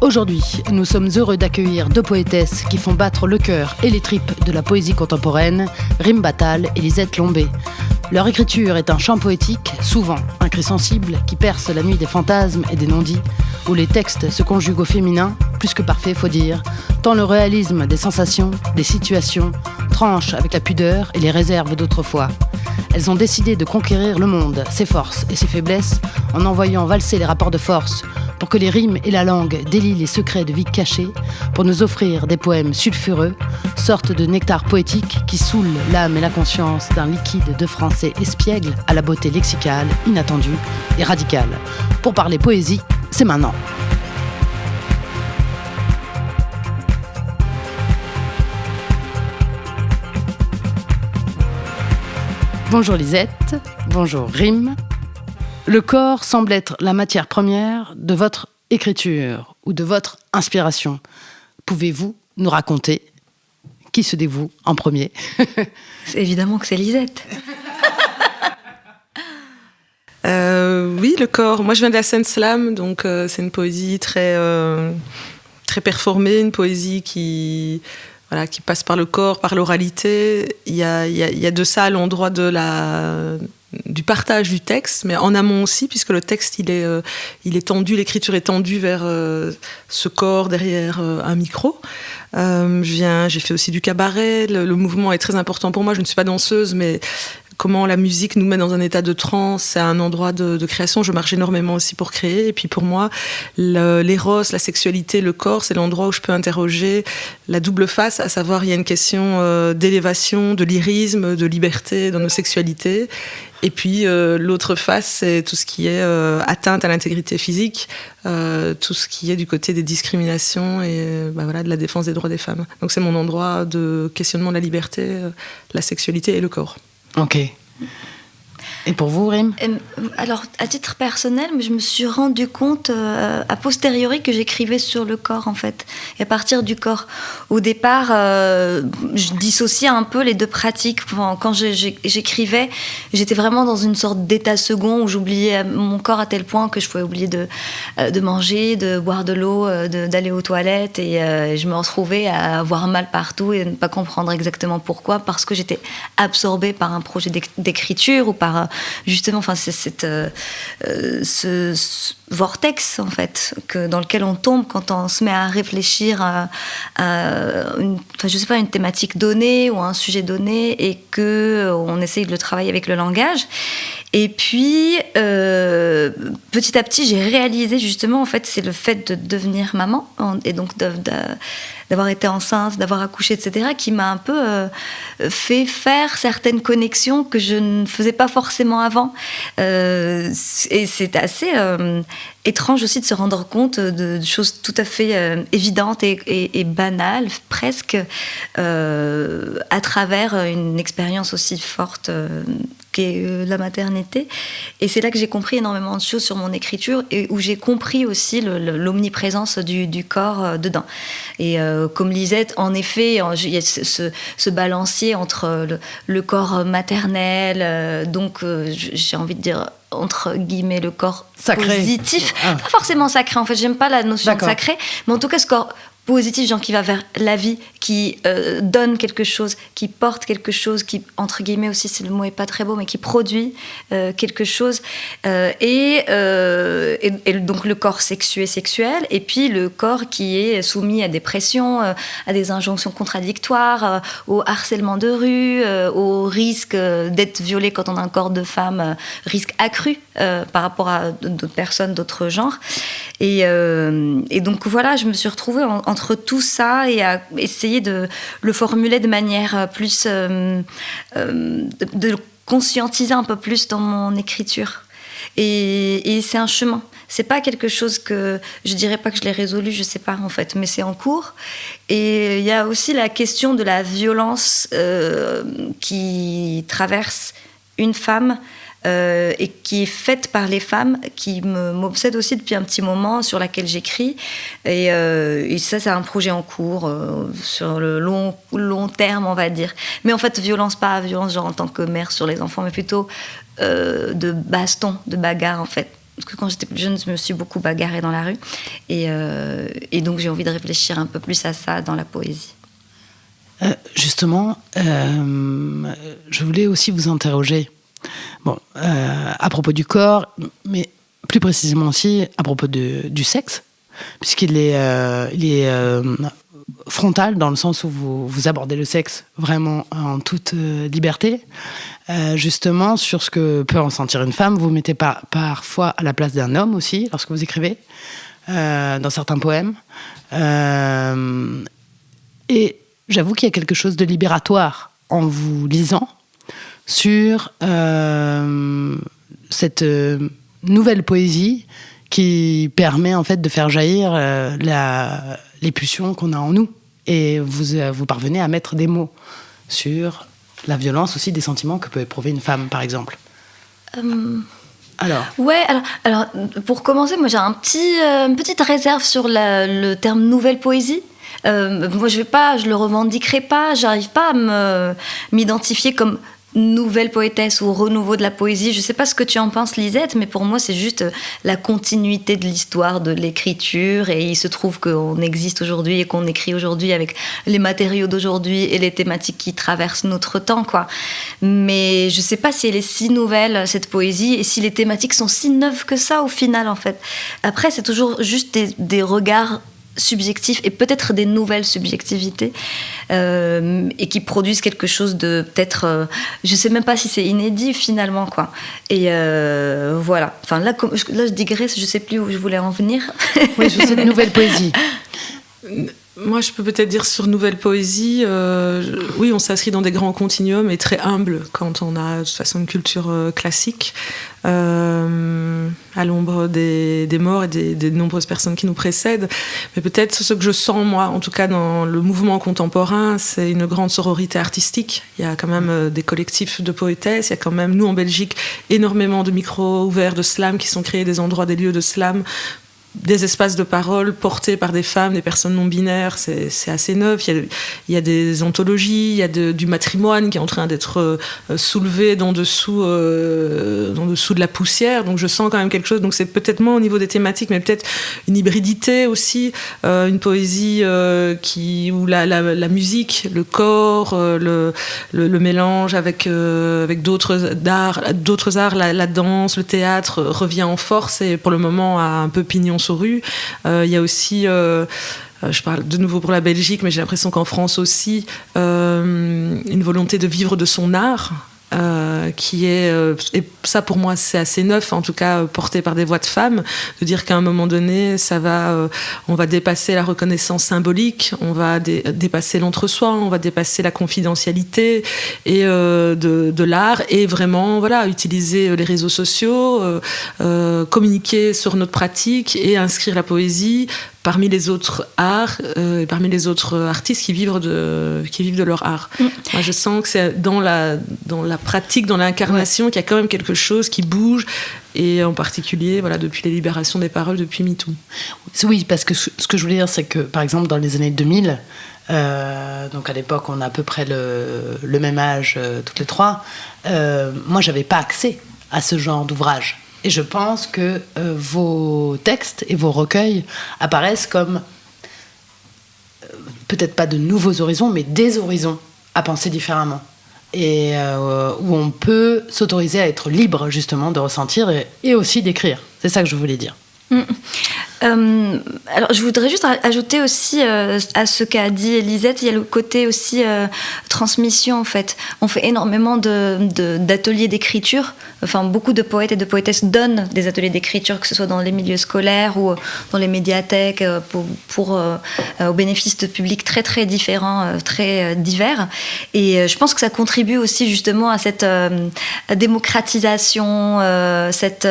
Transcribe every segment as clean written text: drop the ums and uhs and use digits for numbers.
Aujourd'hui, nous sommes heureux d'accueillir deux poétesses qui font battre le cœur et les tripes de la poésie contemporaine, Rim Battal et Lisette Lombé. Leur écriture est un chant poétique, souvent un cri sensible qui perce la nuit des fantasmes et des non-dits, où les textes se conjuguent au féminin, plus que parfait, faut dire, tant le réalisme des sensations, des situations, tranche avec la pudeur et les réserves d'autrefois. Elles ont décidé de conquérir le monde, ses forces et ses faiblesses, en envoyant valser les rapports de force, pour que les rimes et la langue délient les secrets de vie cachés, pour nous offrir des poèmes sulfureux, sorte de nectar poétique qui saoule l'âme et la conscience d'un liquide de français espiègle à la beauté lexicale, inattendue et radicale. Pour parler poésie, c'est maintenant. Bonjour Lisette, bonjour Rim. Le corps semble être la matière première de votre écriture ou de votre inspiration. Pouvez-vous nous raconter qui se dévoue en premier? Évidemment que c'est Lisette. Oui, le corps. Moi, je viens de la Seine-Slam, donc c'est une poésie très performée, une poésie qui passe par le corps, par l'oralité. Il y a de ça à l'endroit du partage du texte, mais en amont aussi, puisque le texte, il est tendu, l'écriture est tendue vers ce corps derrière un micro. J'ai fait aussi du cabaret, le mouvement est très important pour moi, je ne suis pas danseuse, mais comment la musique nous met dans un état de transe, c'est un endroit de création, je marche énormément aussi pour créer, et puis pour moi, l'éros, la sexualité, le corps, c'est l'endroit où je peux interroger la double face, à savoir il y a une question d'élévation, de lyrisme, de liberté dans nos sexualités, et puis l'autre face, c'est tout ce qui est atteinte à l'intégrité physique, tout ce qui est du côté des discriminations et de la défense des droits des femmes. Donc c'est mon endroit de questionnement de la liberté, la sexualité et le corps. Ok. Et pour vous, Rim? Alors, à titre personnel, je me suis rendu compte a posteriori que j'écrivais sur le corps, en fait, et à partir du corps. Au départ, je dissociais un peu les deux pratiques. Quand j'écrivais, j'étais vraiment dans une sorte d'état second où j'oubliais mon corps à tel point que je pouvais oublier de manger, de boire de l'eau, d'aller aux toilettes, et je me retrouvais à avoir mal partout et à ne pas comprendre exactement pourquoi, parce que j'étais absorbée par un projet d'écriture ou par justement, c'est ce vortex en fait dans lequel on tombe quand on se met à réfléchir à une thématique donnée ou à un sujet donné et que on essaye de le travailler avec le langage. Et puis petit à petit, j'ai réalisé justement en fait c'est le fait de devenir maman et donc d'avoir été enceinte, d'avoir accouché, etc., qui m'a un peu fait faire certaines connexions que je ne faisais pas forcément avant. Et c'est assez étrange aussi de se rendre compte de choses tout à fait évidentes et banales, presque, à travers une expérience aussi forte qu'est la maternité. Et c'est là que j'ai compris énormément de choses sur mon écriture et où j'ai compris aussi l'omniprésence du corps dedans. Et comme Lisette, en effet, il y a ce balancier entre le corps maternel, donc j'ai envie de dire entre guillemets le corps sacré. Positif, pas forcément sacré en fait, j'aime pas la notion de sacré, mais en tout cas ce corps positif, genre qui va vers la vie, qui donne quelque chose, qui porte quelque chose, qui, entre guillemets aussi, le mot est pas très beau, mais qui produit quelque chose. Et donc le corps sexuel, et puis le corps qui est soumis à des pressions, à des injonctions contradictoires, au harcèlement de rue, au risque d'être violé quand on a un corps de femme, risque accru par rapport à d'autres personnes, d'autres genres. Et donc voilà, je me suis retrouvée entre tout ça et à essayer de le formuler de manière plus de le conscientiser un peu plus dans mon écriture. Et c'est un chemin. C'est pas quelque chose que je dirais pas que je l'ai résolu, je sais pas en fait, mais c'est en cours. Et il y a aussi la question de la violence qui traverse une femme. Et qui est faite par les femmes, qui m'obsède aussi depuis un petit moment, sur laquelle j'écris. Et ça, c'est un projet en cours, sur le long terme, on va dire. Mais en fait, violence, pas violence genre en tant que mère sur les enfants, mais plutôt de baston, de bagarre, en fait. parce que quand j'étais plus jeune, je me suis beaucoup bagarrée dans la rue. Et donc, j'ai envie de réfléchir un peu plus à ça dans la poésie. Justement, je voulais aussi vous interroger à propos du corps, mais plus précisément aussi à propos du sexe, puisqu'il est, frontal dans le sens où vous abordez le sexe vraiment en toute liberté. Justement, sur ce que peut ressentir une femme, vous mettez parfois à la place d'un homme aussi, lorsque vous écrivez, dans certains poèmes. Et j'avoue qu'il y a quelque chose de libératoire en vous lisant sur cette nouvelle poésie qui permet en fait de faire jaillir les pulsions qu'on a en nous. Et vous parvenez à mettre des mots sur la violence aussi des sentiments que peut éprouver une femme, par exemple. Alors pour commencer, moi j'ai une petite réserve sur le terme nouvelle poésie. Moi je le revendiquerai pas, j'arrive pas à m'identifier comme nouvelle poétesse ou renouveau de la poésie. Je sais pas ce que tu en penses, Lisette, mais pour moi c'est juste la continuité de l'histoire de l'écriture, et il se trouve qu'on existe aujourd'hui et qu'on écrit aujourd'hui avec les matériaux d'aujourd'hui et les thématiques qui traversent notre temps, quoi. Mais je sais pas si elle est si nouvelle, cette poésie, et si les thématiques sont si neuves que ça au final, en fait. Après, c'est toujours juste des regards subjectifs et peut-être des nouvelles subjectivités et qui produisent quelque chose de peut-être je sais même pas si c'est inédit finalement, quoi. Et voilà, enfin là je digresse, je sais plus où je voulais en venir. Oui, je sais, de nouvelle poésie. Moi, je peux peut-être dire sur nouvelle poésie, oui, on s'inscrit dans des grands continuums et très humble quand on a de toute façon une culture classique, à l'ombre des morts et des nombreuses personnes qui nous précèdent. Mais peut-être ce que je sens, moi, en tout cas dans le mouvement contemporain, c'est une grande sororité artistique. Il y a quand même des collectifs de poétesses, il y a quand même, nous en Belgique, énormément de micros ouverts de slam qui sont créés, des endroits, des lieux de slam, des espaces de parole portés par des femmes, des personnes non binaires, c'est assez neuf. Il y a des anthologies, il y a du matrimoine qui est en train d'être soulevé d'en dessous de la poussière. Donc je sens quand même quelque chose. Donc c'est peut-être moins au niveau des thématiques, mais peut-être une hybridité aussi, une poésie où la musique, le corps, le mélange avec d'autres arts, la danse, le théâtre revient en force et pour le moment a un peu pignon sur rue. Il y a aussi, je parle de nouveau pour la Belgique, mais j'ai l'impression qu'en France aussi, une volonté de vivre de son art, qui est, et ça pour moi c'est assez neuf, en tout cas porté par des voix de femmes, de dire qu'à un moment donné on va dépasser la reconnaissance symbolique, on va dépasser l'entre-soi, on va dépasser la confidentialité et de l'art, et vraiment voilà, utiliser les réseaux sociaux, communiquer sur notre pratique et inscrire la poésie parmi les autres arts, parmi les autres artistes qui vivent de leur art. Moi, je sens que c'est dans la pratique, dans l'incarnation, qu'il y a quand même quelque chose qui bouge, et en particulier voilà, depuis les libérations des paroles, depuis MeToo. Oui, parce que ce que je voulais dire, c'est que, par exemple, dans les années 2000, donc à l'époque, on a à peu près le même âge, toutes les trois, moi, j'avais pas accès à ce genre d'ouvrage. Et je pense que vos textes et vos recueils apparaissent comme, peut-être pas de nouveaux horizons, mais des horizons à penser différemment. Et où on peut s'autoriser à être libre, justement, de ressentir et aussi d'écrire. C'est ça que je voulais dire. Alors, je voudrais juste ajouter aussi à ce qu'a dit Elisette, il y a le côté aussi transmission, en fait. On fait énormément d'ateliers d'écriture. Enfin, beaucoup de poètes et de poétesses donnent des ateliers d'écriture, que ce soit dans les milieux scolaires ou dans les médiathèques, au bénéfice de publics très, très différents, très divers. Et je pense que ça contribue aussi, justement, à cette démocratisation, cette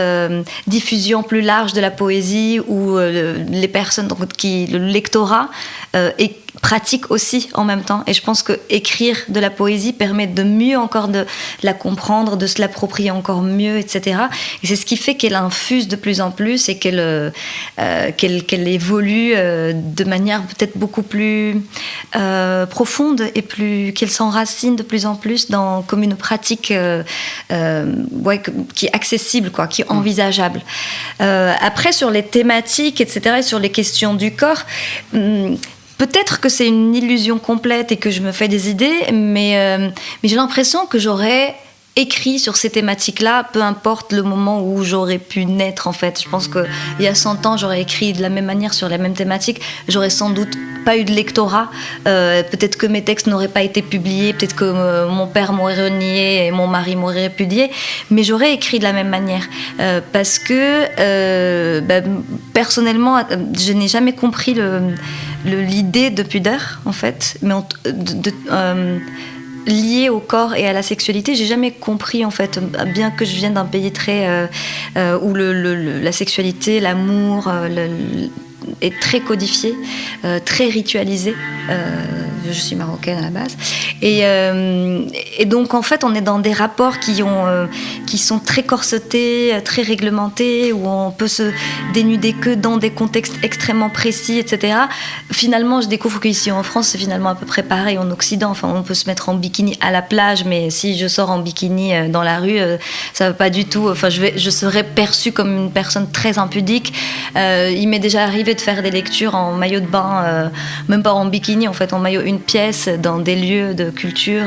diffusion plus large de la poésie, où les personnes, donc, le lectorat est pratique aussi en même temps. Et je pense que écrire de la poésie permet de mieux encore de la comprendre, de se l'approprier encore mieux, etc. Et c'est ce qui fait qu'elle infuse de plus en plus et qu'elle évolue de manière peut-être beaucoup plus profonde et qu'elle s'enracine de plus en plus comme une pratique qui est accessible, quoi, qui est envisageable. Après, sur les thématiques, etc., et sur les questions du corps, peut-être que c'est une illusion complète et que je me fais des idées, mais j'ai l'impression que j'aurais écrit sur ces thématiques-là, peu importe le moment où j'aurais pu naître, en fait. Je pense qu'il y a 100 ans, j'aurais écrit de la même manière sur les mêmes thématiques. J'aurais sans doute pas eu de lectorat. Peut-être que mes textes n'auraient pas été publiés. Peut-être que mon père m'aurait renié et mon mari m'aurait répudié. Mais j'aurais écrit de la même manière. Parce que, personnellement, je n'ai jamais compris l'idée de pudeur, en fait. Mais lié au corps et à la sexualité, j'ai jamais compris, en fait, bien que je vienne d'un pays très où la sexualité, l'amour est très codifié, très ritualisé. Je suis marocaine à la base. Et donc, en fait, on est dans des rapports qui sont très corsetés, très réglementés, où on peut se dénuder que dans des contextes extrêmement précis, etc. Finalement, je découvre qu'ici en France, c'est finalement à peu près pareil en Occident. Enfin, on peut se mettre en bikini à la plage, mais si je sors en bikini dans la rue, ça va pas du tout. Enfin, je serais perçue comme une personne très impudique. Il m'est déjà arrivé de faire des lectures en maillot de bain, même pas en bikini, en fait, en maillot une pièce, dans des lieux de culture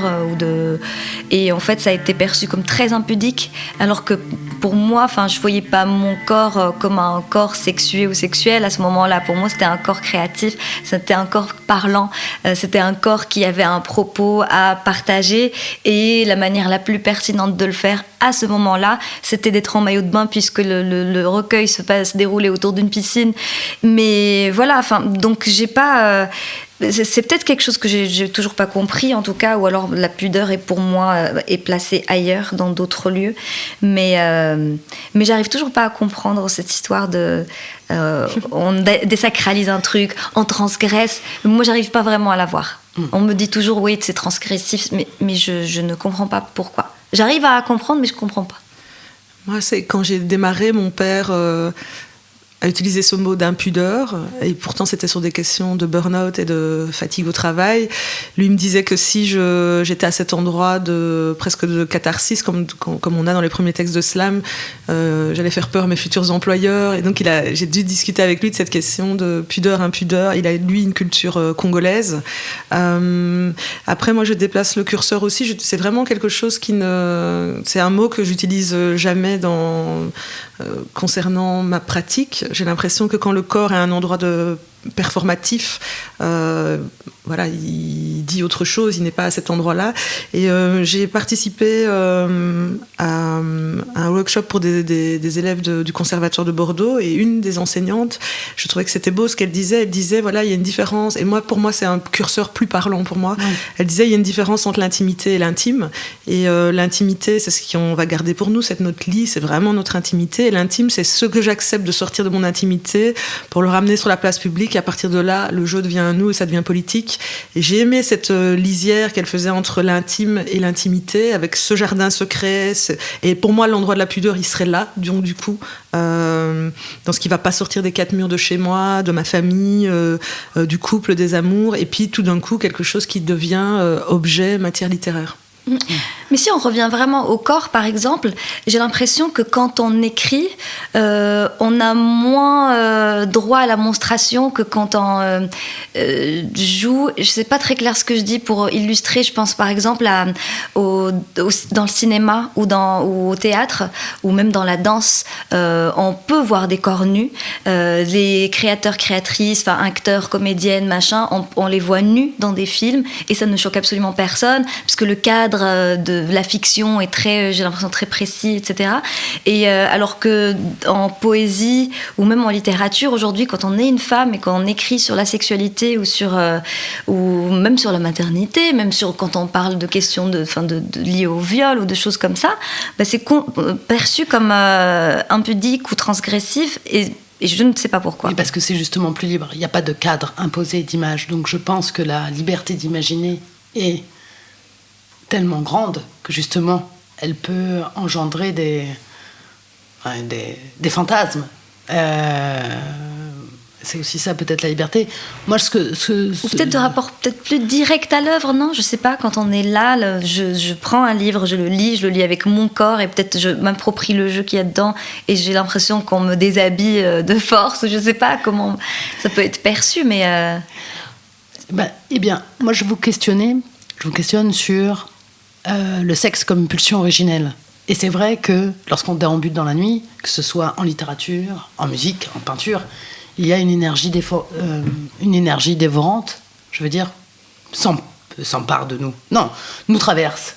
et en fait, ça a été perçu comme très impudique, alors que pour moi, enfin, je voyais pas mon corps comme un corps sexué ou sexuel à ce moment-là. Pour moi, c'était un corps créatif, c'était un corps parlant, c'était un corps qui avait un propos à partager, et la manière la plus pertinente de le faire à ce moment-là, c'était d'être en maillot de bain, puisque le recueil se déroulait autour d'une piscine. Mais voilà, enfin, donc j'ai pas... c'est peut-être quelque chose que j'ai toujours pas compris, en tout cas, ou alors la pudeur pour moi est placée ailleurs, dans d'autres lieux. Mais j'arrive toujours pas à comprendre cette histoire on désacralise un truc, on transgresse. Moi, j'arrive pas vraiment à la voir. On me dit toujours, oui, c'est transgressif, mais je ne comprends pas pourquoi. J'arrive à comprendre, mais je comprends pas. Moi, c'est quand j'ai démarré, mon père a utilisé ce mot d'impudeur, et pourtant c'était sur des questions de burn-out et de fatigue au travail. Lui me disait que si j'étais à cet endroit presque de catharsis, comme on a dans les premiers textes de slam, j'allais faire peur à mes futurs employeurs. Et donc j'ai dû discuter avec lui de cette question de pudeur-impudeur. Il a, lui, une culture congolaise. Après, moi, je déplace le curseur aussi. C'est vraiment quelque chose c'est un mot que j'utilise jamais concernant ma pratique. J'ai l'impression que quand le corps est un endroit performatif, voilà, il dit autre chose, il n'est pas à cet endroit-là. Et j'ai participé à un workshop pour des élèves du conservatoire de Bordeaux, et une des enseignantes, je trouvais que c'était beau ce qu'elle disait. Elle disait, voilà, il y a une différence, et pour moi c'est un curseur plus parlant pour moi. Elle disait, il y a une différence entre l'intimité et l'intime, et l'intimité, c'est ce qu'on va garder pour nous, c'est notre lit, c'est vraiment notre intimité, et l'intime, c'est ce que j'accepte de sortir de mon intimité pour le ramener sur la place publique, et à partir de là, le jeu devient à nous et ça devient politique. Et j'ai aimé cette lisière qu'elle faisait entre l'intime et l'intimité, avec ce jardin secret. Et pour moi, l'endroit de la pudeur, il serait là, donc du coup, dans ce qui ne va pas sortir des 4 murs de chez moi, de ma famille, du couple, des amours, et puis tout d'un coup, quelque chose qui devient objet, matière littéraire. Mais si on revient vraiment au corps, par exemple, j'ai l'impression que quand on écrit, on a moins droit à la monstration que quand on joue. Je ne sais pas très clair ce que je dis pour illustrer. Je pense par exemple dans le cinéma ou au théâtre, ou même dans la danse. On peut voir des corps nus. Les créateurs, créatrices, acteurs, comédiennes, machin, on les voit nus dans des films, et ça ne choque absolument personne, parce que le cadre de la fiction est j'ai l'impression très précis, etc. Et alors que en poésie ou même en littérature aujourd'hui, quand on est une femme et qu'on écrit sur la sexualité ou même sur la maternité, même quand on parle de questions liées au viol ou de choses comme ça, c'est perçu comme impudique ou transgressif. Et Et je ne sais pas pourquoi. Et parce que c'est justement plus libre. Il n'y a pas de cadre imposé d'image. Donc je pense que la liberté d'imaginer est tellement grande que justement, elle peut engendrer des fantasmes. C'est aussi ça, peut-être, la liberté. Moi, Ou peut-être de rapport peut-être plus direct à l'œuvre, non ? Je sais pas, quand on est là, je prends un livre, je le lis avec mon corps, et peut-être je m'approprie le jeu qu'il y a dedans, et j'ai l'impression qu'on me déshabille de force, je sais pas comment ça peut être perçu, mais... eh bien, moi, je vous questionne sur le sexe comme pulsion originelle. Et c'est vrai que lorsqu'on déambule dans la nuit, que ce soit en littérature, en musique, en peinture, il y a une énergie dévorante, je veux dire, s'empare de nous. Non, nous traverse.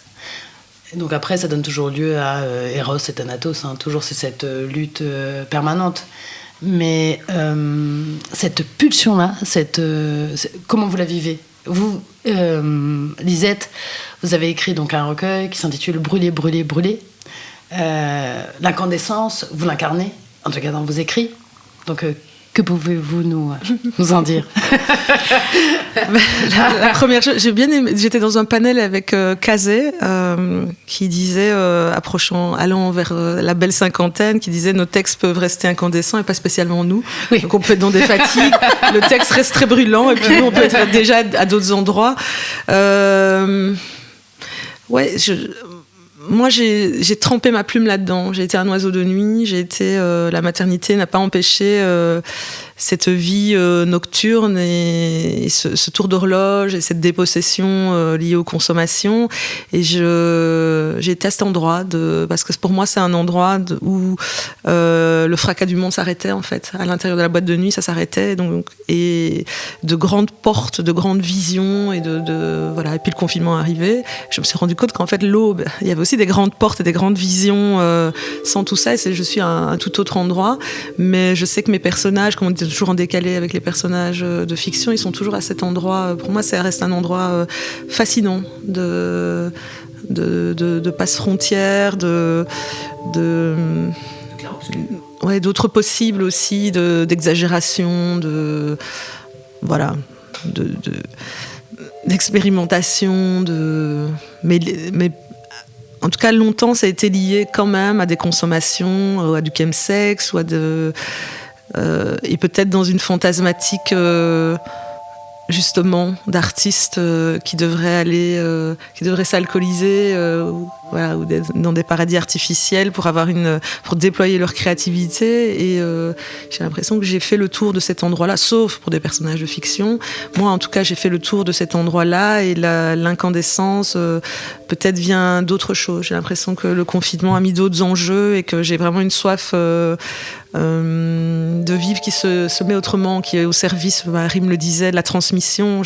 Et donc après, ça donne toujours lieu à Eros et Thanatos, hein, toujours c'est cette lutte permanente. Mais cette pulsion-là, comment vous la vivez ? Vous, Lisette, vous avez écrit donc un recueil qui s'intitule « Brûler, brûler, brûler ». L'incandescence, vous l'incarnez, en tout cas dans vos écrits. Donc, que pouvez-vous nous en dire ? La première chose, j'ai bien aimé, j'étais dans un panel avec Kazé, qui disait, allant vers la belle cinquantaine, qui disait « Nos textes peuvent rester incandescents et pas spécialement nous. Oui. » Donc on peut être dans des fatigues, le texte reste très brûlant et puis nous on peut être déjà à d'autres endroits. Moi, j'ai trempé ma plume là-dedans. J'ai été un oiseau de nuit. La maternité n'a pas empêché cette vie nocturne et ce tour d'horloge et cette dépossession liée aux consommations. Et j'ai été à cet endroit parce que pour moi, c'est un endroit où le fracas du monde s'arrêtait, en fait. À l'intérieur de la boîte de nuit, ça s'arrêtait. Et de grandes portes, de grandes visions et voilà. Et puis le confinement est arrivé. Je me suis rendu compte qu'en fait, l'aube, il y avait aussi des grandes portes et des grandes visions sans tout ça. Je suis à un tout autre endroit. Mais je sais que mes personnages, comme on était toujours en décalé avec les personnages de fiction, ils sont toujours à cet endroit. Pour moi, ça reste un endroit fascinant de passe-frontière, d'autres possibles aussi, d'exagération, d'expérimentation, mais en tout cas, longtemps, ça a été lié quand même à des consommations, à du chemsex, et peut-être dans une fantasmatique justement d'artistes qui devraient s'alcooliser ou dans des paradis artificiels pour déployer leur créativité. Et j'ai l'impression que j'ai fait le tour de cet endroit-là, sauf pour des personnages de fiction. Moi, en tout cas, j'ai fait le tour de cet endroit-là, et l'incandescence peut-être vient d'autre chose. J'ai l'impression que le confinement a mis d'autres enjeux et que j'ai vraiment une soif de vivre qui se met autrement, qui est au service, Rime le disait, de la transmission.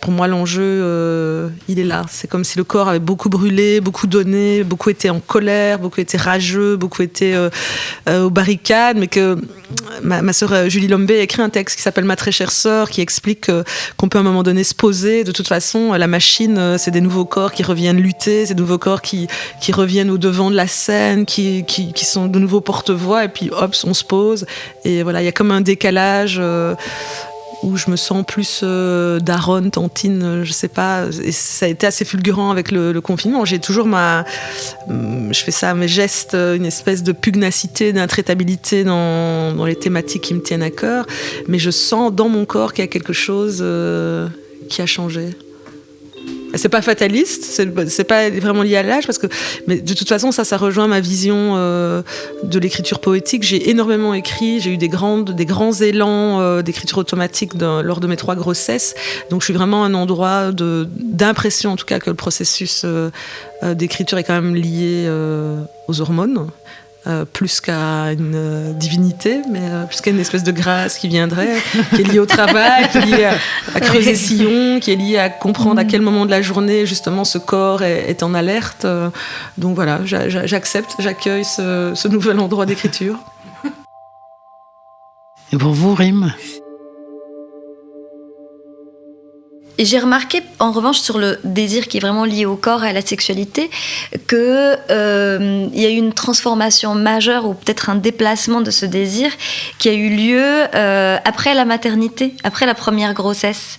Pour moi, l'enjeu, il est là. C'est comme si le corps avait beaucoup brûlé, beaucoup donné, beaucoup été en colère, beaucoup été rageux, beaucoup été aux barricades, mais que ma sœur Julie Lombé a écrit un texte qui s'appelle « Ma très chère sœur », qui explique qu'on peut à un moment donné se poser. De toute façon, la machine, c'est des nouveaux corps qui reviennent lutter, c'est des nouveaux corps qui reviennent au devant de la scène, qui sont de nouveaux porte-voix, et puis hop, on se pose. Et voilà, il y a comme un décalage où je me sens plus daronne, tantine, je sais pas. Et ça a été assez fulgurant avec le confinement. J'ai toujours je fais ça à mes gestes, une espèce de pugnacité, d'intraitabilité dans les thématiques qui me tiennent à cœur. Mais je sens dans mon corps qu'il y a quelque chose qui a changé. C'est pas fataliste, c'est pas vraiment lié à l'âge, mais de toute façon, ça rejoint ma vision de l'écriture poétique. J'ai énormément écrit, j'ai eu des grands élans d'écriture automatique lors de mes 3 grossesses. Donc je suis vraiment à un endroit d'impression, en tout cas, que le processus d'écriture est quand même lié aux hormones. Plus qu'à une divinité, mais plus qu'à une espèce de grâce qui viendrait, qui est liée au travail, qui est liée à creuser sillon, qui est liée à comprendre à quel moment de la journée, justement, ce corps est en alerte. Donc voilà, j'accepte, j'accueille ce nouvel endroit d'écriture. Et pour vous, Rime ? j'ai remarqué, en revanche, sur le désir qui est vraiment lié au corps et à la sexualité, qu'il y a eu une transformation majeure ou peut-être un déplacement de ce désir qui a eu lieu après la maternité, après la première grossesse.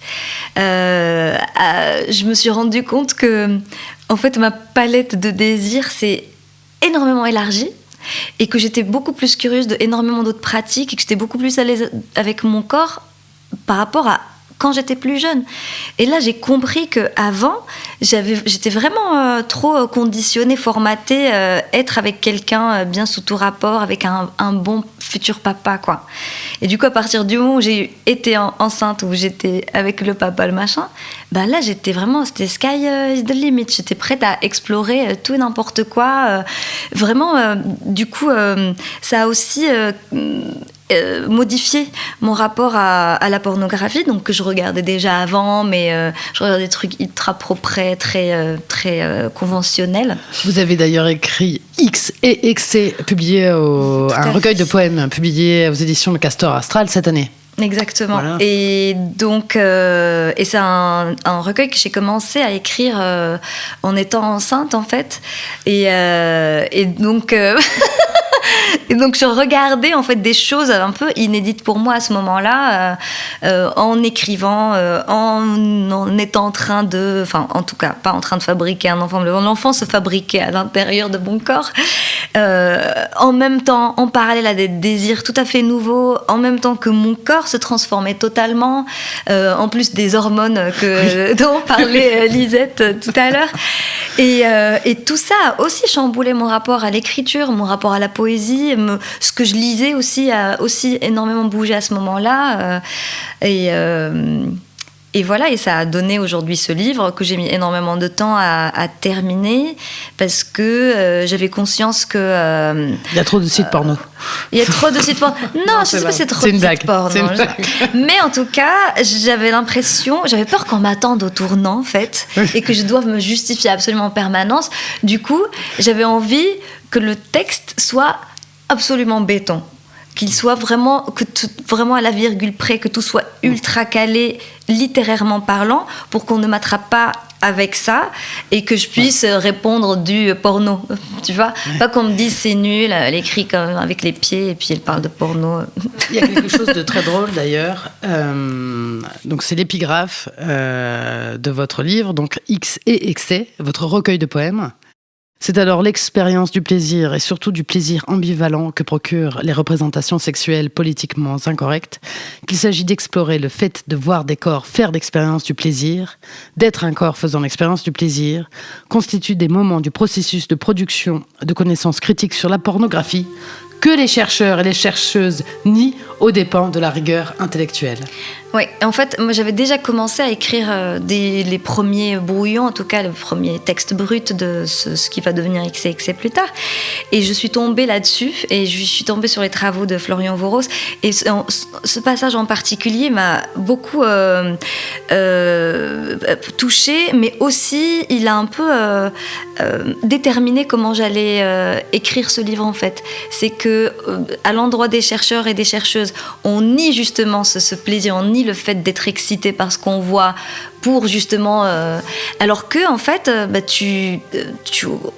Je me suis rendu compte que, en fait, ma palette de désirs s'est énormément élargie et que j'étais beaucoup plus curieuse d'énormément d'autres pratiques et que j'étais beaucoup plus à l'aise avec mon corps par rapport à quand j'étais plus jeune. Et là, j'ai compris qu'avant, j'étais vraiment trop conditionnée, formatée, être avec quelqu'un bien sous tout rapport, avec un bon futur papa, quoi. Et du coup, à partir du moment où j'ai été enceinte, où j'étais avec le papa, le machin, bah là, c'était sky is the limit. J'étais prête à explorer tout et n'importe quoi. Vraiment, du coup, ça a aussi... modifier mon rapport à la pornographie, donc que je regardais déjà avant, mais je regardais des trucs ultra propres, très conventionnels. Vous avez d'ailleurs écrit X et Excès, publié un recueil de poèmes publié aux éditions de Castor Astral cette année. Exactement. Voilà. Et donc, et c'est un recueil que j'ai commencé à écrire en étant enceinte, en fait. Et donc... Et donc je regardais en fait des choses un peu inédites pour moi à ce moment-là, en écrivant, en étant en train de, enfin en tout cas pas en train de fabriquer un enfant, l'enfant se fabriquait à l'intérieur de mon corps. En même temps, en parallèle à des désirs tout à fait nouveaux, en même temps que mon corps se transformait totalement, en plus des hormones dont parlait Lisette tout à l'heure. Et tout ça a aussi chamboulé mon rapport à l'écriture, mon rapport à la poésie, ce que je lisais aussi a aussi énormément bougé à ce moment-là. Et voilà, et ça a donné aujourd'hui ce livre que j'ai mis énormément de temps à terminer parce que j'avais conscience que... il y a trop de sites porno. Il y a trop de sites porno. Non, je sais pas si c'est trop de sites porno. Mais en tout cas, j'avais peur qu'on m'attende au tournant, en fait, et que je doive me justifier absolument en permanence. Du coup, j'avais envie que le texte soit absolument béton. Qu'il soit vraiment, vraiment à la virgule près, que tout soit ultra calé, littérairement parlant, pour qu'on ne m'attrape pas avec ça et que je puisse répondre du porno, tu vois. Pas qu'on me dise c'est nul, elle écrit comme avec les pieds et puis elle parle de porno. Il y a quelque chose de très drôle d'ailleurs. Donc c'est l'épigraphe de votre livre, donc X et Excès, votre recueil de poèmes. C'est alors l'expérience du plaisir et surtout du plaisir ambivalent que procurent les représentations sexuelles politiquement incorrectes qu'il s'agit d'explorer le fait de voir des corps faire l'expérience du plaisir, d'être un corps faisant l'expérience du plaisir, constituent des moments du processus de production de connaissances critiques sur la pornographie que les chercheurs et les chercheuses nient aux dépens de la rigueur intellectuelle. Oui, en fait, moi j'avais déjà commencé à écrire les premiers brouillons, en tout cas le premier texte brut de ce qui va devenir Excès plus tard. Et je suis tombée là-dessus, et je suis tombée sur les travaux de Florian Voros. Et ce passage en particulier m'a beaucoup touchée, mais aussi il a un peu déterminé comment j'allais écrire ce livre en fait. C'est que à l'endroit des chercheurs et des chercheuses, on nie justement ce plaisir, on nie le fait d'être excité par ce qu'on voit pour justement... alors que, en fait, tu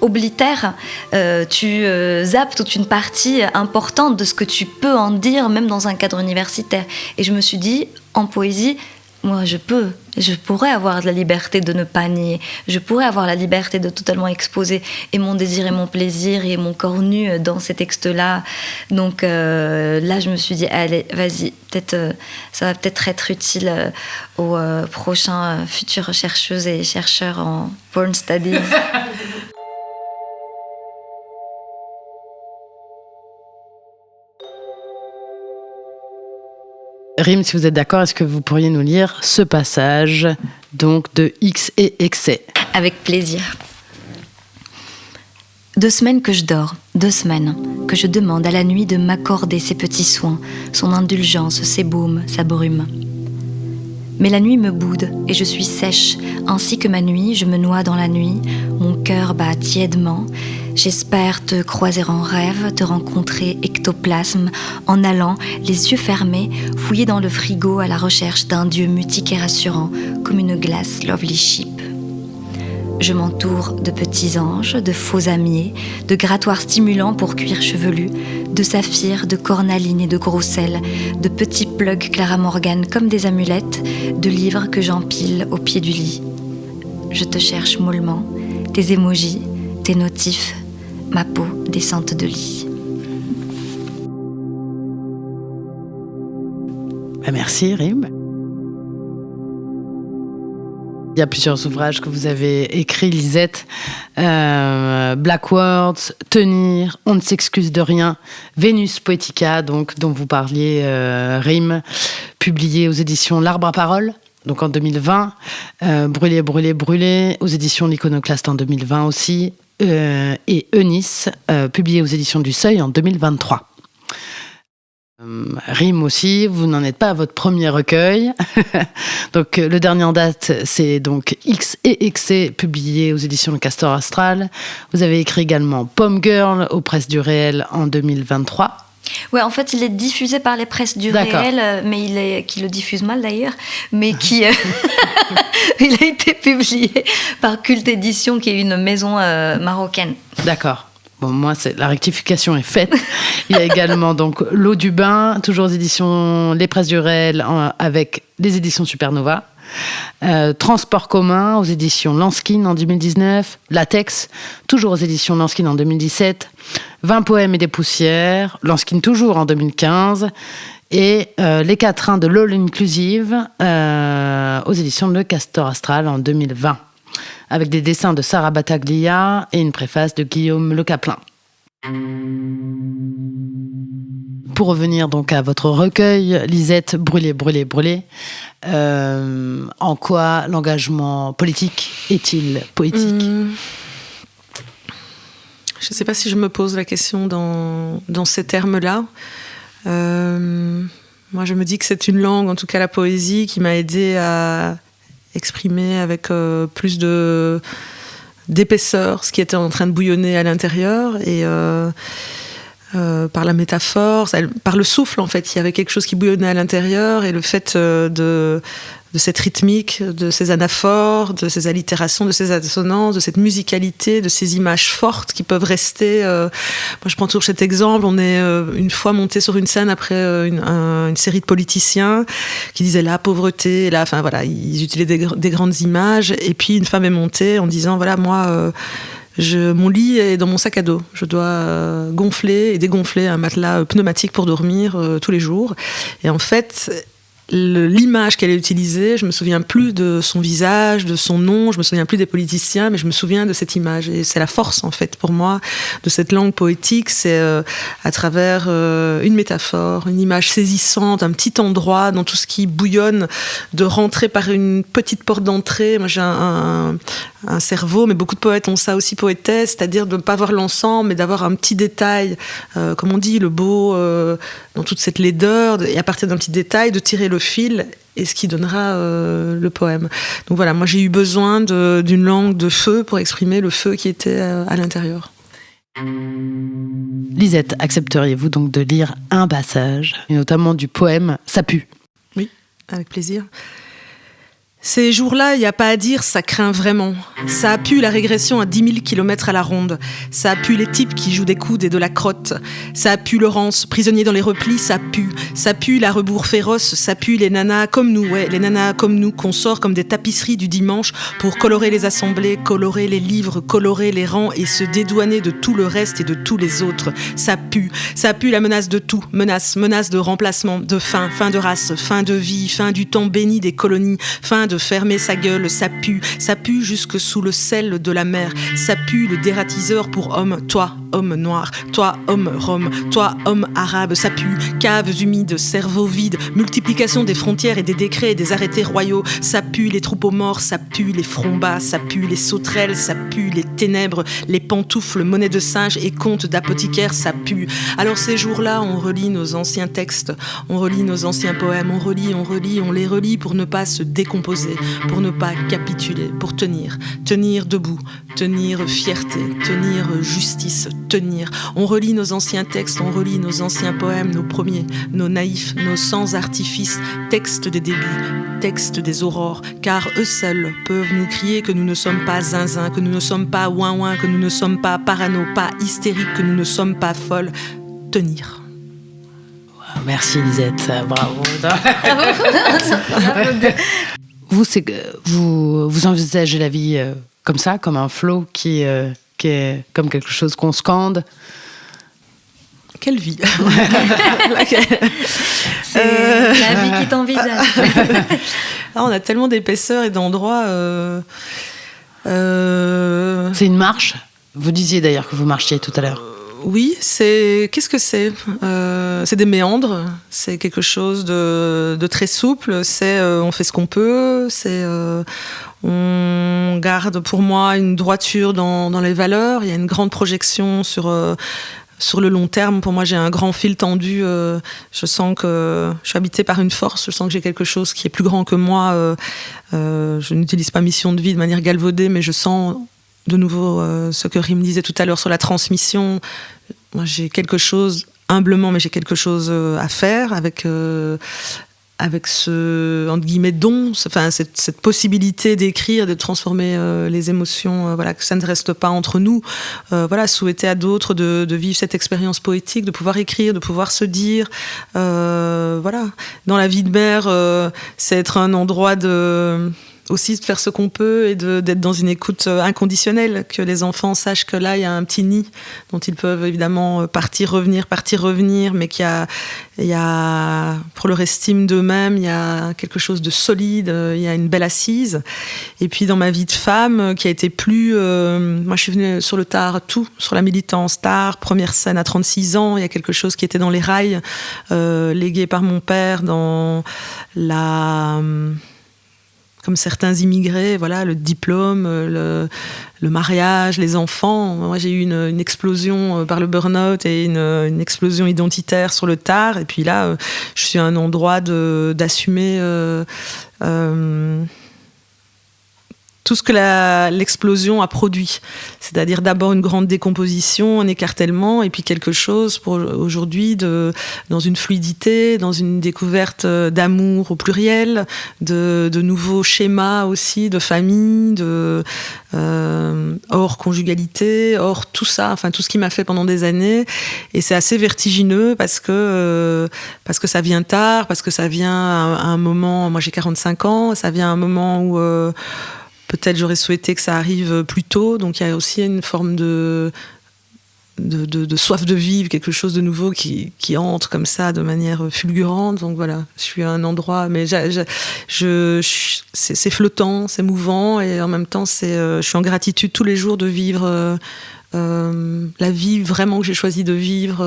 oblitères, tu zappes toute une partie importante de ce que tu peux en dire, même dans un cadre universitaire. Et je me suis dit, en poésie, moi, je pourrais avoir la liberté de ne pas nier, je pourrais avoir la liberté de totalement exposer et mon désir et mon plaisir et mon corps nu dans ces textes-là. Donc là, je me suis dit, allez, vas-y, ça va peut-être être utile aux prochains futures chercheuses et chercheurs en porn studies. Rim, si vous êtes d'accord, est-ce que vous pourriez nous lire ce passage donc de X et Excès ? Avec plaisir. 2 semaines que je dors, 2 semaines que je demande à la nuit de m'accorder ses petits soins, son indulgence, ses baumes, sa brume. Mais la nuit me boude et je suis sèche, ainsi que ma nuit, je me noie dans la nuit, mon cœur bat tièdement, J'espère te croiser en rêve, te rencontrer ectoplasme, en allant, les yeux fermés, fouiller dans le frigo à la recherche d'un dieu mutique et rassurant, comme une glace Lovely Ship. Je m'entoure de petits anges, de faux amiers, de grattoirs stimulants pour cuir chevelu, de saphirs, de cornalines et de gros sel, de petits plugs Clara Morgan comme des amulettes, de livres que j'empile au pied du lit. Je te cherche mollement, tes émojis, tes notifs, ma peau descente de lit. Merci, Rim. Il y a plusieurs ouvrages que vous avez écrits, Lisette. Black Words, Tenir, On ne s'excuse de rien, Vénus Poetica, donc, dont vous parliez, Rim, publié aux éditions L'Arbre à Parole, donc en 2020. Brûler, brûler, brûler, aux éditions L'Iconoclaste en 2020 aussi. Et Eunice, publié aux éditions du Seuil en 2023. Rim aussi, vous n'en êtes pas à votre premier recueil. Donc le dernier en date, c'est donc X et XC, publié aux éditions Le Castor Astral. Vous avez écrit également Pomme Girl aux Presses du Réel en 2023. Ouais, en fait, il est diffusé par les Presses du Réel, mais qui le diffuse mal d'ailleurs, mais qui il a été publié par Culte Édition, qui est une maison marocaine. D'accord. Bon, moi, la rectification est faite. Il y a également donc L'eau du bain, toujours aux éditions Les Presses du Réel, avec les éditions Supernova. Transport commun aux éditions Lanskin en 2019. Latex, toujours aux éditions Lanskin en 2017. 20 poèmes et des poussières, Lanskin toujours en 2015. Et Les quatrains de l'All Inclusive aux éditions Le Castor Astral en 2020. Avec des dessins de Sarah Battaglia et une préface de Guillaume Le Caplin. Pour revenir donc à votre recueil, Lisette, Brûler, brûler, brûler, en quoi l'engagement politique est-il poétique ? Je ne sais pas si je me pose la question dans ces termes-là. Moi, je me dis que c'est une langue, en tout cas la poésie, qui m'a aidée à exprimer avec plus d'épaisseur ce qui était en train de bouillonner à l'intérieur, et par la métaphore, par le souffle en fait, il y avait quelque chose qui bouillonnait à l'intérieur, et le fait de cette rythmique, de ces anaphores, de ces allitérations, de ces assonances, de cette musicalité, de ces images fortes qui peuvent rester. Moi, je prends toujours cet exemple. On est une fois monté sur une scène après une série de politiciens qui disaient la pauvreté, enfin voilà, ils utilisaient des grandes images. Et puis une femme est montée en disant voilà, moi. Mon lit est dans mon sac à dos. Je dois gonfler et dégonfler un matelas pneumatique pour dormir tous les jours. Et en fait, l'image qu'elle a utilisée, je me souviens plus de son visage, de son nom, je me souviens plus des politiciens, mais je me souviens de cette image. Et c'est la force, en fait, pour moi, de cette langue poétique. C'est à travers une métaphore, une image saisissante, un petit endroit dans tout ce qui bouillonne, de rentrer par une petite porte d'entrée. Moi, j'ai un cerveau, mais beaucoup de poètes ont ça aussi, poétesse, c'est-à-dire de ne pas voir l'ensemble, mais d'avoir un petit détail, comme on dit, le beau, dans toute cette laideur, et à partir d'un petit détail, de tirer le fil, et ce qui donnera le poème. Donc voilà, moi j'ai eu besoin d'une langue de feu pour exprimer le feu qui était à l'intérieur. Lisette, accepteriez-vous donc de lire un passage, et notamment du poème « Ça pue » ? Oui, avec plaisir. Ces jours-là, il n'y a pas à dire, ça craint vraiment. Ça a pu la régression à 10 000 km à la ronde. Ça a pu les types qui jouent des coudes et de la crotte. Ça a pu Laurence, prisonnier dans les replis, ça pue. Ça pue la rebours féroce, ça pue les nanas comme nous, ouais, les nanas comme nous, qu'on sort comme des tapisseries du dimanche pour colorer les assemblées, colorer les livres, colorer les rangs et se dédouaner de tout le reste et de tous les autres. Ça pue la menace de tout. Menace de remplacement, de fin de race, fin de vie, fin du temps béni des colonies, fin de fermer sa gueule, ça pue jusque sous le sel de la mer, ça pue le dératiseur pour homme, toi, homme noir, toi, homme rome, toi, homme arabe, ça pue, caves humides, cerveau vide, multiplication des frontières et des décrets et des arrêtés royaux, ça pue les troupeaux morts, ça pue les fronts bas, ça pue les sauterelles, ça pue les ténèbres, les pantoufles, monnaie de singe et contes d'apothicaires, ça pue. Alors ces jours-là, on relit nos anciens textes, on relit nos anciens poèmes, on les relit pour ne pas se décomposer, pour ne pas capituler, pour tenir debout, tenir fierté, tenir justice, tenir. On relit nos anciens textes, on relit nos anciens poèmes, nos premiers, nos naïfs, nos sans artifice, textes des débuts, textes des aurores, car eux seuls peuvent nous crier que nous ne sommes pas zinzin, que nous ne sommes pas ouin-ouin, que nous ne sommes pas parano, pas hystériques, que nous ne sommes pas folles. Tenir. Merci Lisette, bravo. Vous envisagez la vie comme ça, comme un flow qui est comme quelque chose qu'on scande. Quelle vie. C'est la vie qui t'envisage. On a tellement d'épaisseur et d'endroits. C'est une marche. Vous disiez d'ailleurs que vous marchiez tout à l'heure. Oui, qu'est-ce que c'est ? C'est des méandres, c'est quelque chose de très souple, on fait ce qu'on peut, on garde pour moi une droiture dans les valeurs, il y a une grande projection sur le long terme. Pour moi, j'ai un grand fil tendu, je sens que je suis habitée par une force, je sens que j'ai quelque chose qui est plus grand que moi, je n'utilise pas mission de vie de manière galvaudée, mais je sens de nouveau ce que Rim disait tout à l'heure sur la transmission. Moi, j'ai quelque chose, humblement, mais j'ai quelque chose à faire avec ce, entre guillemets, don, cette possibilité d'écrire, de transformer les émotions, que ça ne reste pas entre nous. Souhaiter à d'autres de vivre cette expérience poétique, de pouvoir écrire, de pouvoir se dire. Dans la vie de mère, c'est être un endroit aussi de faire ce qu'on peut et d'être dans une écoute inconditionnelle, que les enfants sachent que là, il y a un petit nid dont ils peuvent évidemment partir, revenir, mais qu'il y a, pour leur estime d'eux-mêmes, il y a quelque chose de solide, il y a une belle assise. Et puis dans ma vie de femme, qui a été plus... moi, je suis venue sur le tard, sur la militance, tard, première scène à 36 ans, il y a quelque chose qui était dans les rails, légué par mon père dans comme certains immigrés, le diplôme, le mariage, les enfants. Moi, j'ai eu une explosion par le burn-out et une explosion identitaire sur le tard. Et puis là, je suis à un endroit d'assumer tout ce que l'explosion a produit. C'est-à-dire d'abord une grande décomposition, un écartèlement, et puis quelque chose pour aujourd'hui dans une fluidité, dans une découverte d'amour au pluriel, de nouveaux schémas aussi, de famille, hors conjugalité, hors tout ça, tout ce qui m'a fait pendant des années. Et c'est assez vertigineux parce que ça vient tard, parce que ça vient à un moment, moi j'ai 45 ans, ça vient à un moment où peut-être j'aurais souhaité que ça arrive plus tôt, donc il y a aussi une forme de soif de vivre, quelque chose de nouveau qui entre comme ça de manière fulgurante. Donc voilà, je suis à un endroit, mais c'est flottant, c'est mouvant, et en même temps je suis en gratitude tous les jours de vivre la vie vraiment que j'ai choisi de vivre,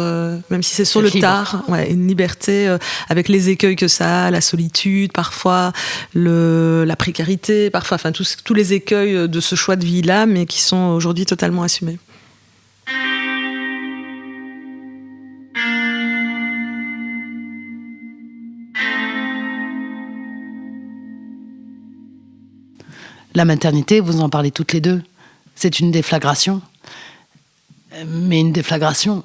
même si c'est sur le tard, une liberté avec les écueils que ça a, la solitude parfois, la précarité parfois, tous les écueils de ce choix de vie là, mais qui sont aujourd'hui totalement assumés. La maternité, vous en parlez toutes les deux, c'est une déflagration. Mais une déflagration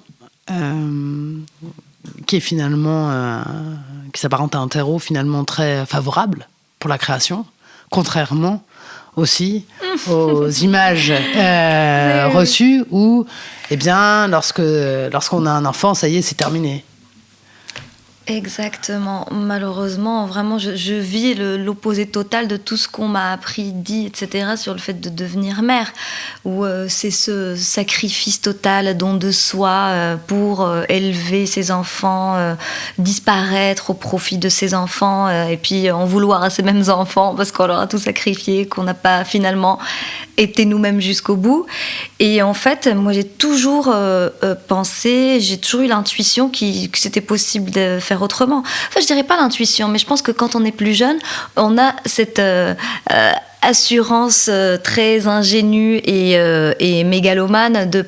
qui est finalement, qui s'apparente à un terreau finalement très favorable pour la création, contrairement aussi aux images reçues où, lorsqu'on a un enfant, ça y est, c'est terminé. Exactement. Malheureusement, vraiment, je vis l'opposé total de tout ce qu'on m'a appris, dit, etc. sur le fait de devenir mère, où c'est ce sacrifice total, don de soi pour élever ses enfants, disparaître au profit de ses enfants, et puis en vouloir à ces mêmes enfants parce qu'on leur a tout sacrifié, qu'on n'a pas finalement été nous-mêmes jusqu'au bout. Et en fait, moi, j'ai toujours pensé, j'ai toujours eu l'intuition que c'était possible de faire autrement. Enfin, je dirais pas l'intuition, mais je pense que quand on est plus jeune, on a cette assurance très ingénue et mégalomane de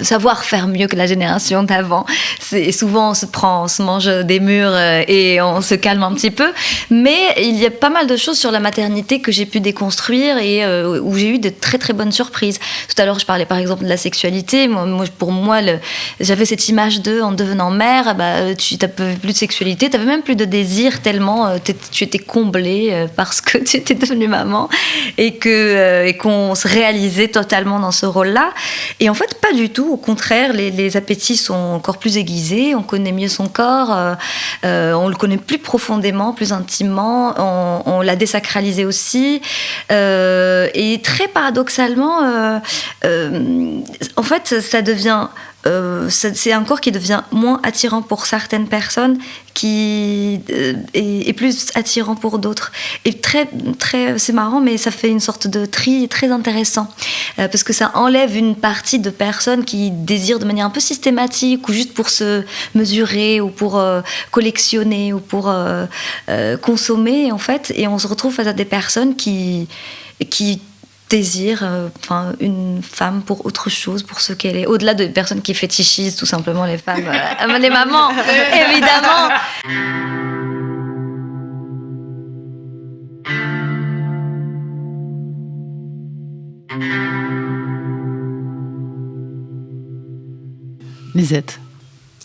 savoir faire mieux que la génération d'avant. Et souvent, on se mange des murs et on se calme un petit peu. Mais il y a pas mal de choses sur la maternité que j'ai pu déconstruire et où j'ai eu de très très bonnes surprises. Tout à l'heure, je parlais par exemple de la sexualité. Pour moi, j'avais cette image en devenant mère, tu n'avais plus de sexualité, tu n'avais même plus de désir tellement tu étais comblée parce que tu étais devenue maman et qu'on se réalisait totalement dans ce rôle-là. Et en fait, pas du tout. Au contraire, les appétits sont encore plus aiguisés, on connaît mieux son corps, on le connaît plus profondément, plus intimement, on l'a désacralisé aussi. Et très paradoxalement, en fait, ça devient... c'est un corps qui devient moins attirant pour certaines personnes et plus attirant pour d'autres. Et c'est marrant, mais ça fait une sorte de tri très intéressant parce que ça enlève une partie de personnes qui désirent de manière un peu systématique ou juste pour se mesurer ou pour collectionner ou pour consommer en fait, et on se retrouve face à des personnes qui désire une femme pour autre chose, pour ce qu'elle est, au-delà de personnes qui fétichisent tout simplement les femmes, les mamans, évidemment. Lisette.